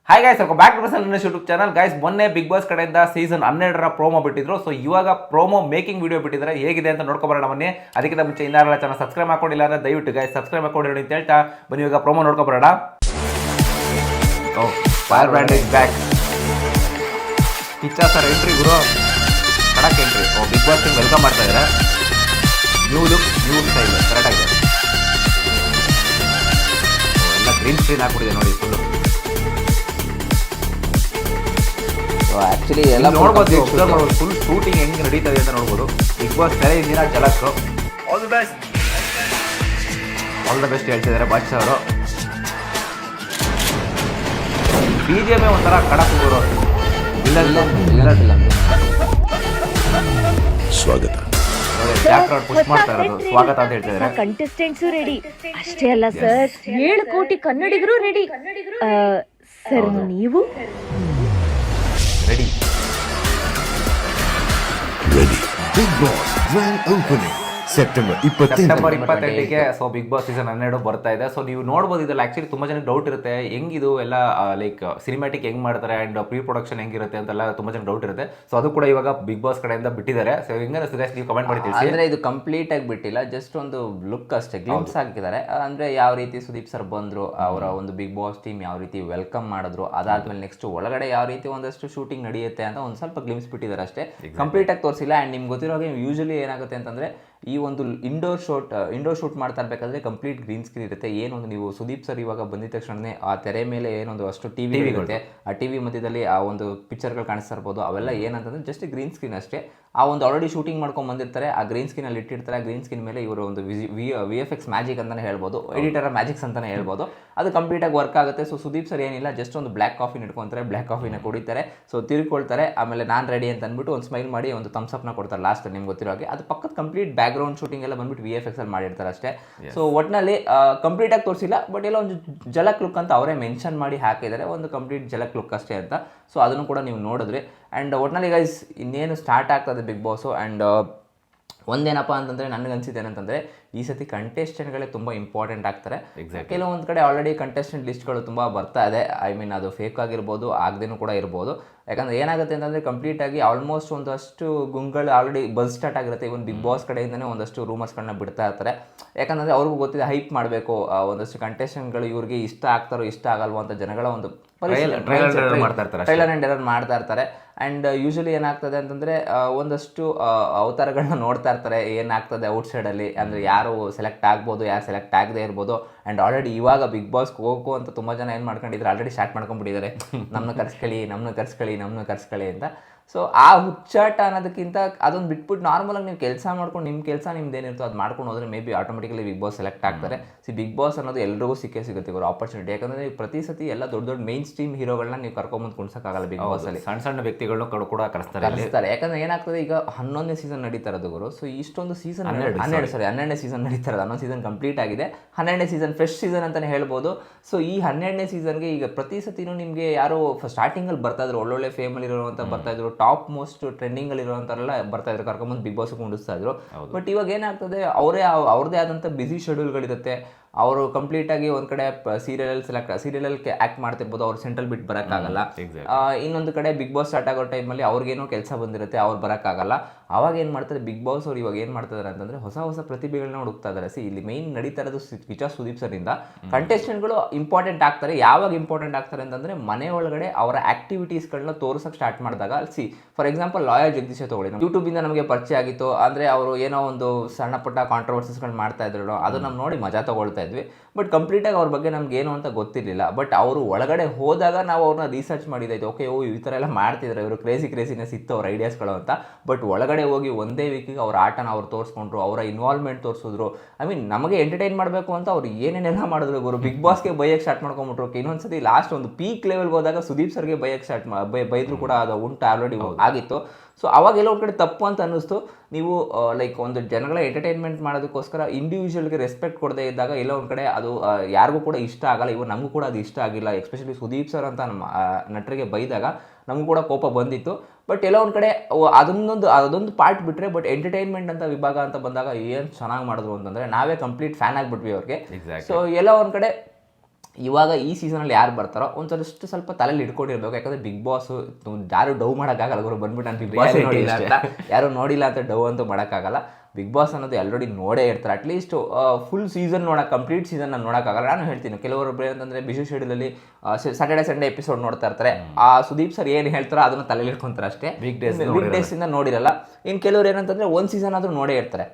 Hi guys, welcome back to ನನ್ನ YouTube channel. Guys, ಮೊನ್ನೆ big boss ಕಡೆಯಿಂದ season 12 promo ಬಿಟ್ಟಿದ್ರು. ಸೊ ಇವಾಗ ಪ್ರೋಮೋ ಮೇಕಿಂಗ್ ವಿಡಿಯೋ ಬಿಟ್ಟಿದ್ದಾರೆ. ಹೇಗಿದೆ ಅಂತ ನೋಡ್ಕೊಬರೋಣ ಬನ್ನಿ. ಅದಕ್ಕಿಂತ ಮುಂಚೆ ಇನ್ನಾರಲ್ಲ ಚಾನಲ್ ಸಬ್ಸ್ಕ್ರೈಬ್ ಮಾಡ್ಕೊಂಡಿಲ್ಲ ಅಂದ್ರೆ ದಯವಿಟ್ಟು ಗೈಸ್ ಸಬ್ಸ್ಕ್ರೈಬ್ ಮಾಡ್ಕೊಂಡಿರಿ ಅಂತ ಹೇಳ್ತಾ ಬನ್ನಿ ಇವಾಗ ಪ್ರೋಮೋ ನೋಡ್ಕೊಬರೋಣ. Fire brand is back. Kichcha sir entry ಗುರು, ಕಡಕ್ ಎಂಟ್ರಿ. ಬಿಗ್ ಬಾಸ್ ವೆಲ್ಕಮ್ ಮಾಡ್ತಾ ಇದ್ದಾರೆ. New look, new style, correct ಆಗಿದೆ. ಎಲ್ಲ ಗ್ರೀನ್ ಸ್ಕ್ರೀನ್ ಹಾಕ್ಬಿಟ್ಟಿದೆ ನೋಡಿ ಫುಲ್ಲು. ಆಕ್ಚುಲಿ ಎಲ್ಲ ನೋಡ್ಬೋದು, ಫುಲ್ ಶೂಟಿಂಗ್ ಹೆಂಗೆ ನಡೀತದೆ ಅಂತ ನೋಡ್ಬೋದು. ಬಿಗ್ ಬಾಸ್ ಬೇರೆ ಇಂದಿನ ಜಲಕ್ all the best, all the best ಹೇಳ್ತಿದ್ದಾರೆ ಬಾದ್ಶಾ ಅವರು. BGM ಒಂಥರ ಕಡಕ್ ಗುರು. ಸ್ವಾಗತ ಪುಷ್ ಮಾಡ್ತಾ ಇರೋದು ಸ್ವಾಗತ ಅಂತ ಹೇಳ್ತಿದ್ದಾರೆ. ಕಂಟೆಸ್ಟೆಂಟ್ಸ್ ರೆಡಿ ಅಷ್ಟೇ ಅಲ್ಲ ಸರ್, 7 ಕೋಟಿ ಕನ್ನಡಿಗರು ರೆಡಿ. ಸರ್ ನೀವು ready ready. Bigg Boss grand opening September 28ಗೆ. ಸೊ ಬಿಗ್ ಬಾಸ್ ಸೀಸನ್ 12 ಬರ್ತಾ ಇದೆ. ಸೊ ನೀವು ನೋಡ್ಬೋದು, ಇದ್ರಲ್ಲಿ ಆಕ್ಚುಲಿ ತುಂಬಾ ಜನ ಡೌಟ್ ಇರುತ್ತೆ, ಹೆಂಗಿದು ಎಲ್ಲ ಲೈಕ್ ಸಿನಿಮ್ಯಾಟಿಕ್ ಹೆಂಗ್ ಮಾಡ್ತಾರೆ ಅಂಡ್ ಪ್ರೀ ಪ್ರೊಡಕ್ಷನ್ ಹೆಂಗಿರುತ್ತೆ ಅಂತೆಲ್ಲ ತುಂಬಾ ಜನ ಡೌಟ್ ಇರುತ್ತೆ. ಸೊ ಅದು ಕೂಡ ಇವಾಗ ಬಿಗ್ ಬಾಸ್ ಕಡೆಯಿಂದ ಬಿಟ್ಟಿದ್ದಾರೆ. ಸೊ ಹೆಂಗ ಸುರೇಶ್ ನೀವು ಕಮೆಂಟ್ ಮಾಡಿ ತಿಳಿಸಿ. ಅಂದ್ರೆ ಇದು ಕಂಪ್ಲೀಟ್ ಆಗಿ ಬಿಟ್ಟಿಲ್ಲ, ಜಸ್ಟ್ ಒಂದು ಲುಕ್ ಅಷ್ಟೇ, ಗ್ಲಿಮ್ಸ್ ಹಾಕಿದ್ದಾರೆ. ಅಂದ್ರೆ ಯಾವ ರೀತಿ ಸುದೀಪ್ ಸರ್ ಬಂದ್ರು, ಅವರ ಒಂದು ಬಿಗ್ ಬಾಸ್ ಟೀಮ್ ಯಾವ ರೀತಿ ವೆಲ್ಕಮ್ ಮಾಡಿದ್ರು, ಅದಾದ್ಮೇಲೆ ನೆಕ್ಸ್ಟ್ ಒಳಗಡೆ ಯಾವ ರೀತಿ ಒಂದಷ್ಟು ಶೂಟಿಂಗ್ ನಡೆಯುತ್ತೆ ಅಂತ ಒಂದು ಸ್ವಲ್ಪ ಗ್ಲಿಮ್ಸ್ ಬಿಟ್ಟಿದ್ದಾರೆ ಅಷ್ಟೇ, ಕಂಪ್ಲೀಟ್ ಆಗಿ ತೋರಿಸಿಲ್ಲ. ಅಂಡ್ ನಿಮ್ಗೆ ಗೊತ್ತಿರೋ ಹಾಗೆ ಯೂಶಲಿ ಏನಾಗುತ್ತೆ ಅಂತಂದ್ರೆ ಈ ಒಂದು ಇಂಡೋರ್ ಶೂಟ್ ಮಾಡ್ತಾ ಇರಬೇಕಾದ್ರೆ ಕಂಪ್ಲೀಟ್ ಗ್ರೀನ್ ಸ್ಕ್ರೀನ್ ಇರುತ್ತೆ. ಏನೊಂದು ನೀವು ಸುದೀಪ್ ಸರ್ ಇವಾಗ ಬಂದಿದ ತಕ್ಷಣನೇ ಆ ತೆರೆ ಮೇಲೆ ಏನೊಂದು ಅಷ್ಟು ಟಿವಿ ಇರುತ್ತೆ, ಆ ಟಿವಿ ಮಧ್ಯದಲ್ಲಿ ಆ ಒಂದು ಪಿಕ್ಚರ್ಗಳು ಕಾಣಿಸ್ತಾ ಇರ್ಬೋದು. ಅವೆಲ್ಲ ಏನಂತಂದ್ರೆ ಜಸ್ಟ್ ಗ್ರೀನ್ ಸ್ಕ್ರೀನ್ ಅಷ್ಟೇ. ಆ ಒಂದು ಆಲ್ರೆಡಿ ಶೂಟಿಂಗ್ ಮಾಡ್ಕೊಂಡು ಬಂದಿರ್ತಾರೆ, ಆ ಗ್ರೀನ್ ಸ್ಕ್ರೀನ್ ಅಲ್ಲಿ ಇಟ್ಟಿರ್ತಾರೆ. ಆ ಗ್ರೀನ್ ಸ್ಕ್ರೀನ್ ಮೇಲೆ ಇವರು ಒಂದು VFX ಮ್ಯಾಜಿಕ್ ಅಂತಾನೆ ಹೇಳ್ಬೋದು, ಎಡಿಟರ್ ಮ್ಯಾಜಿಕ್ಸ್ ಅಂತಾನೆ ಹೇಳ್ಬೋದು. ಅದು ಕಂಪ್ಲೀಟ್ ಆಗಿ ವರ್ಕ್ ಆಗುತ್ತೆ. ಸೊ ಸುದೀಪ್ ಸರ್ ಏನಿಲ್ಲ, ಜಸ್ಟ್ ಒಂದು ಬ್ಲ್ಯಾಕ್ ಕಾಫಿ ಇಟ್ಕೊಂತಾರೆ, ಬ್ಲ್ಯಾಕ್ ಕಾಫಿನ ಕುಡಿತಾರೆ, ಸೊ ತಿರ್ಕೊಳ್ತಾರೆ, ಆಮೇಲೆ ನಾನು ರೆಡಿ ಅಂತ ಅಂದ್ಬಿಟ್ಟು ಒಂದು ಸ್ಮೈಲ್ ಮಾಡಿ ಒಂದು ಥಮ್ಸ್ ಅಪ್ನ ಕೊಡ್ತಾರೆ ಲಾಸ್ಟ್. ನಿಮ್ಗೆ ಗೊತ್ತಿರೋ ಹಾಗೆ ಅದು ಪಕ್ಕದ ಕಂಪ್ಲೀಟ್ ಬ್ಯಾಕ್ ಗ್ರೌಂಡ್ ಶೂಟಿಂಗ್ ಎಲ್ಲ ಬಂದ್ಬಿಟ್ಟು VFX ಅಲ್ಲಿ ಮಾಡಿರ್ತಾರೆ ಅಷ್ಟೇ. ಸೊ ಒಟ್ಟಿನಲ್ಲಿ ಕಂಪ್ಲೀಟ್ ಆಗಿ ತೋರಿಸಿಲ್ಲ, ಬಟ್ ಎಲ್ಲ ಒಂದು ಜಲಕ್ ಲುಕ್ ಅಂತ ಅವರೇ ಮೆನ್ಷನ್ ಮಾಡಿ ಹಾಕಿದ್ದಾರೆ, ಒಂದು ಕಂಪ್ಲೀಟ್ ಜಲಕ್ ಲುಕ್ ಅಷ್ಟೇ ಅಂತ. ಸೊ ಅದನ್ನು ಕೂಡ ನೀವು ನೋಡಿದ್ರಿ. ಆ್ಯಂಡ್ ಒಟ್ಟಿನಲ್ಲಿ ಗೈಸ್ ಇನ್ನೇನು ಸ್ಟಾರ್ಟ್ ಆಗ್ತದೆ ಬಿಗ್ ಬಾಸು. ಆ್ಯಂಡ್ ಒಂದೇನಪ್ಪ ಅಂತಂದರೆ ನನಗನ್ಸಿದ್ದು ಏನಂತಂದರೆ ಈ ಸತಿ ಕಂಟೆಸ್ಟೆಂಟ್ಗಳೇ ತುಂಬ ಇಂಪಾರ್ಟೆಂಟ್ ಆಗ್ತಾರೆ. ಕೆಲವೊಂದು ಕಡೆ ಆಲ್ರೆಡಿ ಕಂಟೆಸ್ಟೆಂಟ್ ಲಿಸ್ಟ್ಗಳು ತುಂಬ ಬರ್ತಾ ಇದೆ. ಐ ಮೀನ್ ಅದು ಫೇಕ್ ಆಗಿರ್ಬೋದು, ಆಗದೇನೂ ಕೂಡ ಇರ್ಬೋದು. ಯಾಕಂದರೆ ಏನಾಗುತ್ತೆ ಅಂತಂದರೆ ಕಂಪ್ಲೀಟಾಗಿ ಆಲ್ಮೋಸ್ಟ್ ಒಂದಷ್ಟು ಗುಂಗಳು ಆಲ್ರೆಡಿ ಬಸ್ ಸ್ಟಾರ್ಟ್ ಆಗಿರುತ್ತೆ. ಇವನ್ ಬಿಗ್ ಬಾಸ್ ಕಡೆಯಿಂದನೇ ಒಂದಷ್ಟು ರೂಮರ್ಸ್ಗಳನ್ನ ಬಿಡ್ತಾ ಇರ್ತಾರೆ. ಯಾಕಂದರೆ ಅವ್ರಿಗೂ ಗೊತ್ತಿದೆ, ಹೈಪ್ ಮಾಡಬೇಕು, ಒಂದಷ್ಟು ಕಂಟೆಸ್ಟೆಂಟ್ಗಳು ಇವ್ರಿಗೆ ಇಷ್ಟ ಆಗ್ತಾರೋ ಇಷ್ಟ ಆಗಲ್ವೋ ಅಂತ ಜನಗಳ ಒಂದು ಟ್ರೈಲರ್ ಆ್ಯಂಡ್ ಎರರ್ ಮಾಡ್ತಾ ಇರ್ತಾರೆ. ಆ್ಯಂಡ್ ಯೂಶಲಿ ಏನಾಗ್ತದೆ ಅಂತಂದರೆ ಒಂದಷ್ಟು ಅವತಾರಗಳನ್ನ ನೋಡ್ತಾ ಇರ್ತಾರೆ, ಏನಾಗ್ತದೆ ಔಟ್ಸೈಡಲ್ಲಿ, ಅಂದರೆ ಯಾರು ಸೆಲೆಕ್ಟ್ ಆಗ್ಬೋದು, ಯಾರು ಸೆಲೆಕ್ಟ್ ಆಗದೆ ಇರ್ಬೋದು. ಆ್ಯಂಡ್ ಆಲ್ರೆಡಿ ಇವಾಗ ಬಿಗ್ ಬಾಸ್ಗೆ ಹೋಗೋ ಅಂತ ತುಂಬ ಜನ ಏನು ಮಾಡ್ಕೊಂಡಿದ್ದಾರೆ, ಆಲ್ರೆಡಿ ಸ್ಟಾರ್ಟ್ ಮಾಡ್ಕೊಂಡ್ಬಿಟ್ಟಿದ್ದಾರೆ, ನಮ್ಮನ್ನ ಕರ್ಸ್ಕೊಳ್ಳಿ ಅಂತ. ಸೊ ಆ ಹುಚ್ಚಾಟ ಅನ್ನೋದಕ್ಕಿಂತ ಅದೊಂದು ಬಿಟ್ಬಿಟ್ಟು ನಾರ್ಮಲಾಗಿ ನೀವು ಕೆಲಸ ಮಾಡ್ಕೊಂಡು ನಿಮ್ಮ ಕೆಲಸ ನಿಮ್ದೇನಿರ್ತೋ ಅದು ಮಾಡ್ಕೊಂಡು ಹೋದರೆ maybe automatically big boss select ಆಗ್ತಾರೆ. ಬಿಗ್ ಬಾಸ್ ಅನ್ನೋದು ಎಲ್ರಿಗೂ ಸಿಗುತ್ತೆ ಇವರು ಆಪರ್ಚುನಿಟಿ. ಯಾಕಂದರೆ ನೀವು ಪ್ರತಿ ಸತಿ ಎಲ್ಲ ದೊಡ್ಡ ಮೇನ್ ಸ್ಟ್ರೀಮ್ ಹೀರೋಗಳನ್ನ ನೀವು ಕರ್ಕೊಂಬಂದು ಕುಣಿಸೋಕ್ಕಾಗಲ್ಲ ಬಿಗ್ ಬಾಸಲ್ಲಿ. ಸಣ್ಣ ವ್ಯಕ್ತಿಗಳನ್ನ ಕೂಡ ಕರೆಸ್ತಾರೆ. ಯಾಕಂದ್ರೆ ಏನಾಗ್ತದೆ, ಈಗ 11ನೇ ಸೀಸನ್ ನಡೀತಾ ಇರೋದು ಗುರು. ಸೊ ಇಷ್ಟೊಂದು ಸೀಸನ್ 12ನೇ ಸೀಸನ್ ನಡೀತಾ ಇರೋದು. 11 ಸೀಸನ್ ಕಂಪ್ಲೀಟ್ ಆಗಿದೆ, 12ನೇ ಸೀಸನ್ ಫ್ರೆಶ್ ಸೀಸನ್ ಅಂತಲೇ ಹೇಳ್ಬೋದು. ಸೊ ಈ 12ನೇ ಸೀಸನ್ಗೆ ಈಗ ಪ್ರತಿ ಸತಿನೂ ನಿಮಗೆ ಯಾರು ಸ್ಟಾರ್ಟಿಂಗಲ್ಲಿ ಬರ್ತಾ ಇದ್ರು, ಒಳ್ಳೊಳ್ಳೆ ಫೇಮಲ್ಲಿ ಇರೋವಂಥ ಬರ್ತಾ ಇದ್ರು, ಟಾಪ್ ಮೋಸ್ಟ್ ಟ್ರೆಂಡಿಂಗ್ ಅಲ್ಲಿ ಇರುವಂತಾರೆಲ್ಲ ಬರ್ತಾ ಇದ್ರು, ಕರ್ಕೊಂಬಂದು ಬಿಗ್ ಬಾಸ್ ಕುಂಡಿಸ್ತಾ ಇದ್ರು. ಬಟ್ ಇವಾಗ ಏನಾಗ್ತದೆ, ಅವ್ರದೇ ಆದಂಥ ಬ್ಯುಸಿ ಶೆಡ್ಯೂಲ್ಗಳಿರುತ್ತೆ. ಅವರು ಕಂಪ್ಲೀಟಾಗಿ ಒಂದು ಕಡೆ ಸೀರಿಯಲಲ್ಲಿ ಆ್ಯಕ್ಟ್ ಮಾಡ್ತಿರ್ಬೋದು, ಅವ್ರು ಸೆಂಟ್ರಲ್ ಬಿಟ್ಟು ಬರೋಕ್ಕಾಗಲ್ಲ. ಇನ್ನೊಂದು ಕಡೆ ಬಿಗ್ ಬಾಸ್ ಸ್ಟಾರ್ಟ್ ಆಗೋ ಟೈಮಲ್ಲಿ ಅವ್ರಿಗೇನೋ ಕೆಲಸ ಬಂದಿರುತ್ತೆ, ಅವ್ರು ಬರೋಕ್ಕಾಗಲ್ಲ. ಅವಾಗ ಏನು ಮಾಡ್ತಾರೆ ಬಿಗ್ ಬಾಸ್ ಅವ್ರು ಇವಾಗ ಏನು ಮಾಡ್ತಿದ್ದಾರೆ ಅಂತಂದರೆ ಹೊಸ ಪ್ರತಿಭೆಗಳನ್ನ ಹುಡುಕ್ತಾ ಇದ್ದಾರೆ. ಇಲ್ಲಿ ಮೇಯ್ನ್ ನಡೀತಾ ಇರೋದು ಸುದೀಪ್ ಸರಿಂದ ಕಂಟೆಸ್ಟೆಂಟ್ಗಳು ಇಂಪಾರ್ಟೆಂಟ್ ಆಗ್ತಾರೆ. ಯಾವಾಗ ಇಂಪಾರ್ಟೆಂಟ್ ಆಗ್ತಾರೆ ಅಂತಂದರೆ ಮನೆ ಒಳಗಡೆ ಅವರ ಆ್ಯಕ್ಟಿವಿಟೀಸ್ಗಳನ್ನ ತೋರಿಸೋಕೆ ಸ್ಟಾರ್ಟ್ ಮಾಡಿದಾಗ. ಫಾರ್ ಎಕ್ಸಾಂಪಲ್ ಲಾಯರ್ ಜಗದೀಶ ತಗೊಳ್ಳಿ, ಯೂಟ್ಯೂಬಿಂದ ನಮಗೆ ಪರಿಚಯ ಆಗಿತ್ತು. ಅಂದರೆ ಅವರು ಏನೋ ಒಂದು ಸಣ್ಣ ಪುಟ್ಟ ಕಾಂಟ್ರವರ್ಸೀಸ್ಗಳು ಮಾಡ್ತಾ ಇದ್ರು, ಅದು ನಾವು ನೋಡಿ ಮಜಾ ತಗೊಳ್ತಾ ಇದ್ವಿ. ಬಟ್ ಕಂಪ್ಲೀಟಾಗಿ ಅವ್ರ ಬಗ್ಗೆ ನಮ್ಗೆ ಏನು ಅಂತ ಗೊತ್ತಿರಲಿಲ್ಲ. ಬಟ್ ಅವರು ಒಳಗಡೆ ಹೋದಾಗ ನಾವು ಅವ್ರನ್ನ ರಿಸರ್ಚ್ ಮಾಡಿದ್ದಾಯ್ತು. ಓಕೆ, ಈ ಥರ ಎಲ್ಲ ಮಾಡ್ತಿದ್ರು ಇವರು, ಕ್ರೇಜಿನೆಸ್ ಇತ್ತು ಅವ್ರ ಐಡಿಯಾಸ್ಗಳು ಅಂತ. ಬಟ್ ಒಳಗಡೆ ಹೋಗಿ ಒಂದೇ ವೀಕಿಗೆ ಅವ್ರ ಆಟನ ಅವ್ರು ತೋರಿಸ್ಕೊಂಡ್ರು, ಅವರ ಇನ್ವಾಲ್ವ್ಮೆಂಟ್ ತೋರಿಸಿದ್ರು. ಐ ಮೀನ್ ನಮಗೆ ಎಂಟರ್ಟೈನ್ ಮಾಡಬೇಕು ಅಂತ ಅವ್ರು ಏನೇನೆಲ್ಲ ಮಾಡಿದ್ರು ಗುರು. Big ಬಾಸ್ಗೆ ಬೈಯಕ್ಕೆ start ಮಾಡ್ಕೊಂಡ್ಬಿಟ್ರು. ಇನ್ನೊಂದ್ಸತಿ ಲಾಸ್ಟ್ ಒಂದು ಪೀಕ್ ಲೆವೆಲ್ಗೆ ಹೋದಾಗ ಸುದೀಪ್ ಸರ್ಗೆ ಬೈಯಕ್ಕೆ ಬೈದ್ರು ಕೂಡ, ಅದು ಉಂಟು ಆಲ್ರೆಡಿ ಆಗಿತ್ತು. ಸೊ ಅವಾಗ ಎಲ್ಲೋ ಒಂದು ಕಡೆ ತಪ್ಪು ಅಂತ ಅನ್ನಿಸ್ತು. ನೀವು ಲೈಕ್ ಒಂದು ಜನಗಳ ಎಂಟರ್ಟೈನ್ಮೆಂಟ್ ಮಾಡೋದಕ್ಕೋಸ್ಕರ ಇಂಡಿವಿಜುವಲ್ಗೆ ರೆಸ್ಪೆಕ್ಟ್ ಕೊಡದೇ ಇದ್ದಾಗ ಎಲ್ಲೋ ಒಂದು ಕಡೆ ಅದು ಯಾರಿಗೂ ಕೂಡ ಇಷ್ಟ ಆಗಲ್ಲ. ಇವಾಗ ನಮಗೂ ಕೂಡ ಅದು ಇಷ್ಟ ಆಗಿಲ್ಲ. ಎಸ್ಪೆಷಲಿ ಸುದೀಪ್ ಸರ್ ಅಂತ ನಮ್ಮ ನಟರಿಗೆ ಬೈದಾಗ ನಮಗೂ ಕೂಡ ಕೋಪ ಬಂದಿತ್ತು. ಬಟ್ ಎಲ್ಲೋ ಒಂದು ಕಡೆ ಅದೊಂದು ಪಾರ್ಟ್ ಬಿಟ್ಟರೆ, ಬಟ್ ಎಂಟರ್ಟೈನ್ಮೆಂಟ್ ಅಂತ ವಿಭಾಗ ಅಂತ ಬಂದಾಗ ಏನು ಚೆನ್ನಾಗಿ ಮಾಡಿದ್ರು ಅಂತಂದರೆ ನಾವೇ ಕಂಪ್ಲೀಟ್ ಫ್ಯಾನ್ ಆಗಿಬಿಟ್ವಿ ಅವ್ರಿಗೆ. ಸೊ ಎಲ್ಲ ಒಂದು ಕಡೆ ಇವಾಗ ಈ ಸೀಸನಲ್ಲಿ ಯಾರು ಬರ್ತಾರೋ ಒಂದ್ಸಲಷ್ಟು ಸ್ವಲ್ಪ ತಲೆಯಲ್ಲಿ ಇಟ್ಕೊಂಡಿರ್ಬೇಕು. ಯಾಕಂದರೆ ಬಿಗ್ ಬಾಸ್ ಯಾರು ಡೌ ಮಾಡೋಕ್ಕಾಗಲ್ಲ, ಗುರು ಬಂದ್ಬಿಟ್ಟು ನಾನು ಬಿಗ್ ಬಾಸ್ ನೋಡಿಲ್ಲ ಅಂತ ಯಾರು ನೋಡಿಲ್ಲ ಅಂತ ಡೌ ಅಂತೂ ಮಾಡೋಕ್ಕಾಗಲ್ಲ. ಬಿಗ್ ಬಾಸ್ ಅನ್ನೋದು ಆಲ್ರೆಡಿ ನೋಡೇ ಇರ್ತಾರೆ. At least full season complete season ನಾನು ನೋಡೋಕ್ಕಾಗಲ್ಲ. ನಾನು ಹೇಳ್ತೀನಿ ಕೆಲವೊಬ್ಬರು ಏನಂತಂದರೆ ಬಿಸಿ ಶೆಡ್ಯೂಲಲ್ಲಿ ಸ್ಯಾಟರ್ಡೆ ಸಂಡೇ ಎಪಿಸೋಡ್ ನೋಡ್ತಾ ಇರ್ತಾರೆ. ಆ ಸುದೀಪ್ ಸರ್ ಏನು ಹೇಳ್ತಾರೋ ಅದನ್ನು ತಲೆಯಲ್ಲಿ ಇಟ್ಕೊಂತಾರೆ ಅಷ್ಟೇ. ವೀಕ್ ಡೇಸಿಂದ ನೋಡಿರಲ್ಲ. ಇನ್ನು ಕೆಲವರು ಏನಂತಂದರೆ ಒಂದು ಸೀಸನ್ ಆದರೂ ನೋಡೇ ಇರ್ತಾರೆ.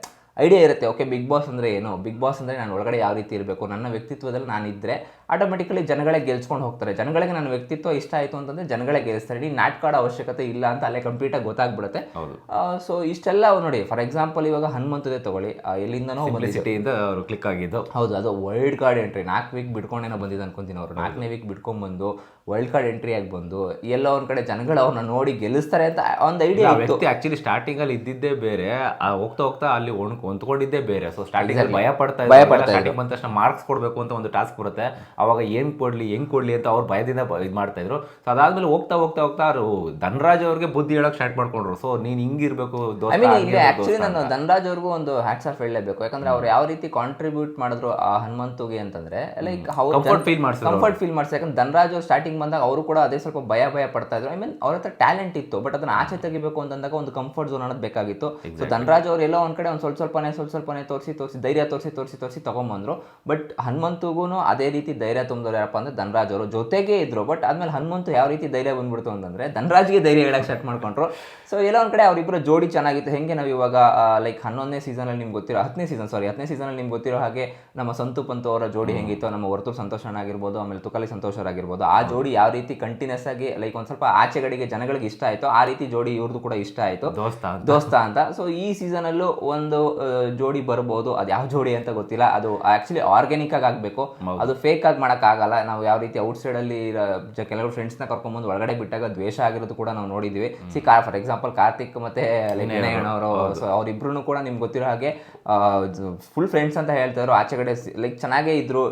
ಐಡಿಯಾ ಇರುತ್ತೆ, ಓಕೆ ಬಿಗ್ ಬಾಸ್ ಅಂದರೆ ಏನು, ಬಿಗ್ ಬಾಸ್ ಅಂದರೆ ನಾನು ಒಳಗಡೆ ಯಾವ ರೀತಿ ಇರಬೇಕು, ನನ್ನ ವ್ಯಕ್ತಿತ್ವದಲ್ಲಿ ನಾನಿದ್ದರೆ ಆಟೋಮೆಟಿಕಲಿ ಜನಗಳೇ ಗೆಲ್ಸ್ಕೊಂಡು ಹೋಗ್ತಾರೆ. ಜನಗಳಿಗೆ ನನ್ನ ವ್ಯಕ್ತಿತ್ವ ಇಷ್ಟ ಆಯಿತು ಅಂತಂದರೆ ಜನಗಳೇ ಗೆಲ್ಲಿಸ್ತಾರೆ. ನೀನು ನಾಟಕ ಆಡೋ ಅವಶ್ಯಕತೆ ಇಲ್ಲ ಅಂತ ಅಲ್ಲೇ ಕಂಪ್ಲೀಟಾಗಿ ಗೊತ್ತಾಗ್ಬಿಡುತ್ತೆ. ಸೊ ಇಷ್ಟೆಲ್ಲ ನೋಡಿ, ಫಾರ್ ಎಕ್ಸಾಂಪಲ್ ಇವಾಗ ಹನುಮಂತದೇ ತಗೊಳ್ಳಿ, ಎಲ್ಲಿಂದನೋ ಸಿಟಿಯಿಂದ ಅವರು ಕ್ಲಿಕ್ ಆಗಿದ್ದು. ಹೌದು, ಅದು ವರ್ಲ್ಡ್ ಕಾರ್ಡ್ ಎಂಟ್ರಿ 4 ವೀಕ್ ಬಿಟ್ಕೊಂಡೇನೋ ಬಂದಿದ್ದು ಅನ್ಕೊಂತೀನಿ. ಅವರು 4ನೇ ವೀಕ್ ಬಿಟ್ಕೊಂಡ್ಬಂದು ವರ್ಲ್ಡ್ ಕಾರ್ಡ್ ಎಂಟ್ರಿ ಆಗಿ ಬಂದು ಎಲ್ಲೋ ಒಂದು ಕಡೆ ಜನಗಳು ಅವ್ರನ್ನ ನೋಡಿ ಗೆಲ್ಲಿಸ್ತಾರೆ ಅಂತ ಒಂದು ಐಡಿಯಾ ಇತ್ತು. ಆಕ್ಚುಲಿ ಸ್ಟಾರ್ಟಿಂಗ್ ಅಲ್ಲಿ ಇದ್ದಿದ್ದೇ ಬೇರೆ, ಹೋಗ್ತಾ ಹೋಗ್ತಾ ಅಲ್ಲಿ ಹೊಂದ್ಕೊಂಡಿದ್ದೇ ಬೇರೆ. ಸೊ ಸ್ಟಾರ್ಟಿಂಗ್ ಅಲ್ಲಿ ಭಯ ಪಡ್ತಾ ಸ್ಟಾರ್ಟಿಂಗ್ ಬಂದ ತಕ್ಷಣ ಮಾರ್ಕ್ಸ್ ಕೊಡಬೇಕು ಅಂತ ಒಂದು ಟಾಸ್ಕ್ ಬರುತ್ತೆ. ಅವಾಗ ಏನ್ ಕೊಡ್ಲಿ ಹೆಂಗ್ ಕೊಡ್ಲಿ ಅಂತ ಅವ್ರು ಭಯದಿಂದ ಇದು ಮಾಡ್ತಾ ಇದ್ರು. ಸೊ ಅದಾದ್ಮೇಲೆ ಹೋಗ್ತಾ ಹೋಗ್ತಾ ಹೋಗ್ತಾ ಅವರು ಧನರಾಜ್ ಅವ್ರಿಗೆ ಬುದ್ಧಿ ಹೇಳಕ್ ಸ್ಟಾರ್ಟ್ ಮಾಡ್ಕೊಂಡ್ರು. ಸೊ ನೀನ್ ಹಿಂಗಿರ್ಬೇಕು. ಆಕ್ಚುಲಿ ನಾನು ಧನರಾಜ್ ಅವ್ರಿಗೂ ಒಂದು ಹ್ಯಾಟ್ಸ್ ಆಫ್ ಹೇಳಲೇಬೇಕು. ಯಾಕಂದ್ರೆ ಅವ್ರು ಯಾವ ರೀತಿ ಕಾಂಟ್ರಿಬ್ಯೂಟ್ ಮಾಡಿದ್ರು ಆ ಹನುಮಂತುಗೆ ಅಂತಂದ್ರೆ ಲೈಕ್ ಕಂಫರ್ಟ್ ಫೀಲ್ ಮಾಡ್ತಾರೆ. ಯಾಕಂದ್ರೆ ಧನರಾಜ್ ಅವ್ರು ಸ್ಟಾರ್ಟಿಂಗ್ ಬಂದಾಗ ಅವರು ಕೂಡ ಅದೇ ಸ್ವಲ್ಪ ಭಯ ಪಡ್ತಾ ಇದ್ರು. ಅವ್ರ ಹತ್ರ ಟ್ಯಾಲೆಂಟ್ ಇತ್ತು, ಬಟ್ ಅದನ್ನ ಆಚೆ ತೆಗಿಬೇಕು ಅಂತಂದಾಗ ಒಂದು ಕಂಫರ್ಟ್ ಝೋನ್ ಅನ್ನೋದು ಬೇಕಾಗಿತ್ತು. ಸೊ ಧನರಾಜ್ ಅವ್ರು ಎಲ್ಲೋ ಒಂದ್ ಕಡೆ ಒಂದು ಸ್ವಲ್ಪನೇ ತೋರಿಸಿ ಧೈರ್ಯ ತೋರಿಸಿ ತಗೊಂಬಂದ್ರು. ಬಟ್ ಹನುಮಂತುಗೂ ಅದೇ ರೀತಿ ಧೈರ್ಯ ತುಂಬಿದ್ರು ಯಾರಪ್ಪ ಅಂದ್ರೆ ಧನರಾಜ್ ಅವರು ಜೊತೆಗೆ ಇದ್ರು. ಬಟ್ ಆದ್ಮೇಲೆ ಹನುಮಂತು ಯಾವ ರೀತಿ ಧೈರ್ಯ ಬಂದ್ಬಿಡ್ತು ಅಂತಂದ್ರೆ ಧನರಾಜ್ಗೆ ಧೈರ್ಯ ಹೇಳಕ್ ಸ್ಟಾರ್ಟ್ ಮಾಡ್ಕೊಂಡ್ರು. ಸೊ ಎಲ್ಲೋ ಒಂದ್ ಕಡೆ ಅವರಿಬ್ಬರು ಜೋಡಿ ಚೆನ್ನಾಗಿತ್ತು. ಹೆಂಗೆ ನಾವು ಇವಾಗ ಲೈಕ್ 11ನೇ ಸೀಸನಲ್ಲಿ ನಿಮ್ಗೆ ಗೊತ್ತಿರೋ 10ನೇ ಸೀಸನಲ್ಲಿ ನಿಮ್ಗೆ ಗೊತ್ತಿರೋ ಹಾಗೆ ನಮ್ಮ ಸಂತು ಪಂತು ಅವರ ಜೋಡಿ ಹೆಂಗಿತ್ತು, ನಮ್ಮ ವರ್ತೂರ್ ಸಂತೋಷ್ ಆಗಿರ್ಬೋದು, ಆಮೇಲೆ ತುಕಾಲಿ ಸಂತೋಷ್ ಆಗಿರ್ಬೋದು, ಆ ಜೋಡಿ ಯಾವ ರೀತಿ ಕಂಟಿನ್ಯೂಸ್ ಆಗಿ ಲೈಕ್ ಒಂದ್ ಸ್ವಲ್ಪ ಆಚೆಗಡೆಗೆ ಜನಗಳಿಗೆ ಇಷ್ಟ ಆಯ್ತು. ಆ ರೀತಿ ಜೋಡಿ ಇವ್ರದ್ದು ಕೂಡ ಇಷ್ಟ ಆಯ್ತು, ದೋಸ್ತ ಅಂತ. ಸೊ ಈ ಸೀಸನ್ ಅಲ್ಲೂ ಒಂದು ಜೋಡಿ ಬರ್ಬೋದು. ಅದು ಯಾವ ಜೋಡಿ ಅಂತ ಗೊತ್ತಿಲ್ಲ. ಅದು ಆಕ್ಚುಲಿ ಆರ್ಗ್ಯಾನಿಕ್ ಆಗಿ ಆಗ್ಬೇಕು, ಅದು ಫೇಕ್ ಆಗಿ ಮಾಡಕ್ ಆಗಲ್ಲ. ನಾವು ಯಾವ ರೀತಿ ಔಟ್ ಸೈಡ್ ಅಲ್ಲಿ ಕೆಲವರು ಫ್ರೆಂಡ್ಸ್ ನ ಕರ್ಕೊಂಡ್ಬಂದು ಒಳಗಡೆ ಬಿಟ್ಟಾಗ ದ್ವೇಷ ಆಗಿರೋದು ಕೂಡ ನಾವು ನೋಡಿದ್ವಿ. ಫಾರ್ ಎಕ್ಸಾಂಪಲ್ ಕಾರ್ತಿಕ್ ಮತ್ತೆ ಅವರು, ಸೊ ಅವರಿಬ್ರು ಕೂಡ ನಿಮ್ಗೆ ಗೊತ್ತಿರೋ ಹಾಗೆ ಫುಲ್ ಫ್ರೆಂಡ್ಸ್ ಅಂತ ಹೇಳ್ತಾರೆ. ಆಚೆಗಡೆ ಲೈಕ್ ಚೆನ್ನಾಗೇ ಇದ್ರು,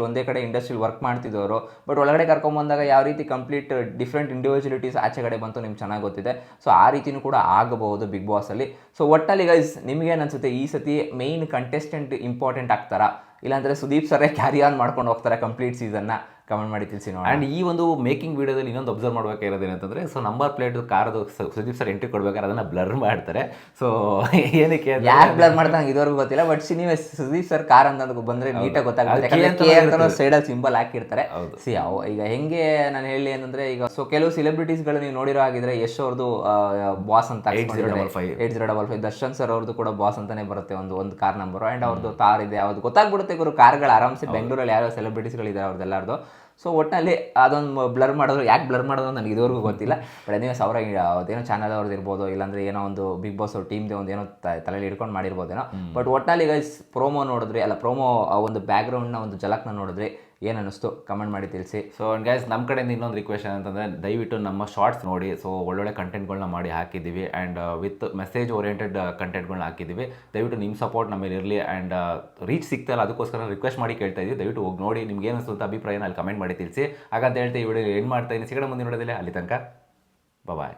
ಒಂದೇ ಕಡೆ ಇಂಡಸ್ಟ್ರಿಲ್ ವರ್ಕ್ ಮಾಡ್ತಿದ್ದವರು. ಬಟ್ ಒಳಗಡೆ ಕರ್ಕೊಂಡ್ಬಂದಾಗ ಯಾವ ರೀತಿ ಕಂಪ್ಲೀಟ್ ಡಿಫ್ರೆಂಟ್ ಇಂಡಿವಿಜುವಲಿಟೀಸ್ ಆಚೆಗಡೆ ಬಂತು ನಿಮ್ಗೆ ಚೆನ್ನಾಗಿ ಗೊತ್ತಿದೆ. ಸೊ ಆ ರೀತಿನೂ ಕೂಡ ಆಗಬಹುದು ಬಿಗ್ ಬಾಸ್ ಅಲ್ಲಿ. ಸೊ ಒಟ್ಟಲ್ಲಿ ಗೈಸ್ ನಿಮ್ಗೇನು ಅನ್ಸುತ್ತೆ, ಈ ಸತಿ ಮೇನ್ ಕಂಟೆಸ್ಟೆಂಟ್ ಇಂಪಾರ್ಟೆಂಟ್ ಆಗ್ತಾರಾ, ಇಲ್ಲಾಂದ್ರೆ ಸುದೀಪ್ ಸರೇ ಕ್ಯಾರಿ ಆನ್ ಮಾಡ್ಕೊಂಡು ಹೋಗ್ತಾರೆ ಕಂಪ್ಲೀಟ್ ಸೀಸನ್ನ? ಕಮೆಂಟ್ ಮಾಡಿ ತಿಳಿಸಿ ನೋಡಿ. ಆ್ಯಂಡ್ ಈ ಒಂದು ಮೇಕಿಂಗ್ ವಿಡಿಯೋದಲ್ಲಿ ಇನ್ನೊಂದು ಅಬ್ಸರ್ವ್ ಮಾಡಬೇಕಾಗಿರೋದು ಏನಂತಂದರೆ, ಸೊ ನಂಬರ್ ಪ್ಲೇಟ್ ಕಾರ್ದು ಸುದೀಪ್ ಸರ್ ಎಂಟ್ರಿ ಕೊಡ್ಬೇಕಾದ್ರೆ ಅದನ್ನು ಬ್ಲರ್ ಮಾಡ್ತಾರೆ. ಸೊ ಏನಕ್ಕೆ ಯಾರು ಬ್ಲರ್ ಮಾಡ್ದಂಗೆ ಇದುವರೆಗೂ ಗೊತ್ತಿಲ್ಲ. ಬಟ್ ನೀವೇ ಸುದೀಪ್ ಸರ್ ಕಾರ್ ಅಂತ ಬಂದರೆ ನೀಟಾಗಿ ಗೊತ್ತಾಗುತ್ತೆ. ಸೈಡಲ್ಲಿ ಸಿಂಬಲ್ ಹಾಕಿರ್ತಾರೆ. ಈಗ ಹೆಂಗೆ ನಾನು ಹೇಳಿ ಅಂತಂದರೆ, ಈಗ ಸೊ ಕೆಲವು ಸೆಲೆಬ್ರಿಟೀಸ್ಗಳು ನೀವು ನೋಡಿರೋ ಆಗಿದ್ರೆ ಯಶ್ ಅವ್ರದ್ದು ಬಾಸ್ ಅಂತ 8055, ದರ್ಶನ್ ಸರ್ ಅವ್ರದ್ದು ಕೂಡ ಬಾಸ್ ಅಂತಾನೆ ಬರುತ್ತೆ ಒಂದು ಕಾರ್ ನಂಬರು. ಆ್ಯಂಡ್ ಅವ್ರದ್ದು ತಾರ್ ಇದೆ, ಅವ್ರದ್ದು ಗೊತ್ತಾಗ್ಬಿಡುತ್ತೆ ಗುರು. ಕಾರ್ಗಳು ಆರಾಮ್ಸೆ ಬೆಂಗಳೂರಲ್ಲಿ ಯಾರೋ ಸೆಲೆಬ್ರಿಟೀಸ್ಗಳಿದೆ ಅವ್ರದ್ದೆಲ್ಲಾರ್ದು. ಸೊ ಒಟ್ಟಿನಲ್ಲಿ ಅದೊಂದು ಬ್ಲರ್ ಮಾಡಿದ್ರು. ಯಾಕೆ ಬ್ಲರ್ ಮಾಡೋದು ನನಗೆ ಇದುವರೆಗೂ ಗೊತ್ತಿಲ್ಲ. ಬಟ್ ನೀವು ಅವರ ಅದೇನೋ ಚಾನಲ್ ಅವ್ರದ್ದು ಇರ್ಬೋದು, ಇಲ್ಲಾಂದ್ರೆ ಏನೋ ಒಂದು ಬಿಗ್ ಬಾಸ್ ಅವ್ರ ಟೀಮ್ದೇ ಒಂದು ಏನೋ ತಲೆಯಲ್ಲಿ ಹಿಡ್ಕೊಂಡು ಮಾಡಿರ್ಬೋದೇನೋ. ಬಟ್ ಒಟ್ಟಿನಲ್ಲಿ ಗೈಸ್ ಪ್ರೋಮೋ ನೋಡಿದ್ರಿ, ಅಲ್ಲ ಪ್ರೋಮೋ ಒಂದು ಬ್ಯಾಕ್ಗ್ರೌಂಡ್ನ ಒಂದು ಜಲಕ್ನ ನೋಡಿದ್ರಿ, ಏನು ಅನ್ನಿಸ್ತು ಕಮೆಂಟ್ ಮಾಡಿ ತಿಳಿಸಿ. ಸೊ ಗೈಸ್ ನಮ್ಮ ಕಡೆಯಿಂದ ಇನ್ನೊಂದು ರಿಕ್ವೆಸ್ಟ್ ಏನಂತಂದರೆ, ದಯವಿಟ್ಟು ನಮ್ಮ ಶಾರ್ಟ್ಸ್ ನೋಡಿ. ಸೊ ಒಳ್ಳೊಳ್ಳೆ ಕಂಟೆಂಟ್ಗಳನ್ನ ಮಾಡಿ ಹಾಕಿದ್ದೀವಿ, ಆ್ಯಂಡ್ ವಿತ್ ಮೆಸೇಜ್ ಓರಿಯೆಂಟೆಡ್ ಕಂಟೆಂಟ್ಗಳನ್ನ ಹಾಕಿದ್ದೀವಿ. ದಯವಿಟ್ಟು ನಿಮ್ಮ ಸಪೋರ್ಟ್ ನಮ್ಮಲ್ಲಿ ಇರಲಿ. ಆ್ಯಂಡ್ ರೀಚ್ ಸಿಗ್ತಾಯಿಲ್ಲ, ಅದಕ್ಕೋಸ್ಕರ ರಿಕ್ವೆಸ್ಟ್ ಮಾಡಿ ಕೇಳ್ತಾ ಇದ್ದೀವಿ. ದಯವಿಟ್ಟು ಹೋಗಿ ನೋಡಿ, ನಿಮ್ಗೆ ಏನು ಅನಿಸುತ್ತೆ ಅಭಿಪ್ರಾಯನ ಅಲ್ಲಿ ಕಮೆಂಟ್ ಮಾಡಿ ತಿಳಿಸಿ. ಹಾಗಂತ ಹೇಳ್ತೀವಿ ಈ ವಿಡಿಯೋ ಏನು ಮಾಡ್ತಾ ಇದ್ದೀನಿ. ಸಿಗೋಣ ಮುಂದಿನ ನೋಡೋದಿಲ್ಲ, ಅಲ್ಲಿ ತನಕ ಬಾಯ್.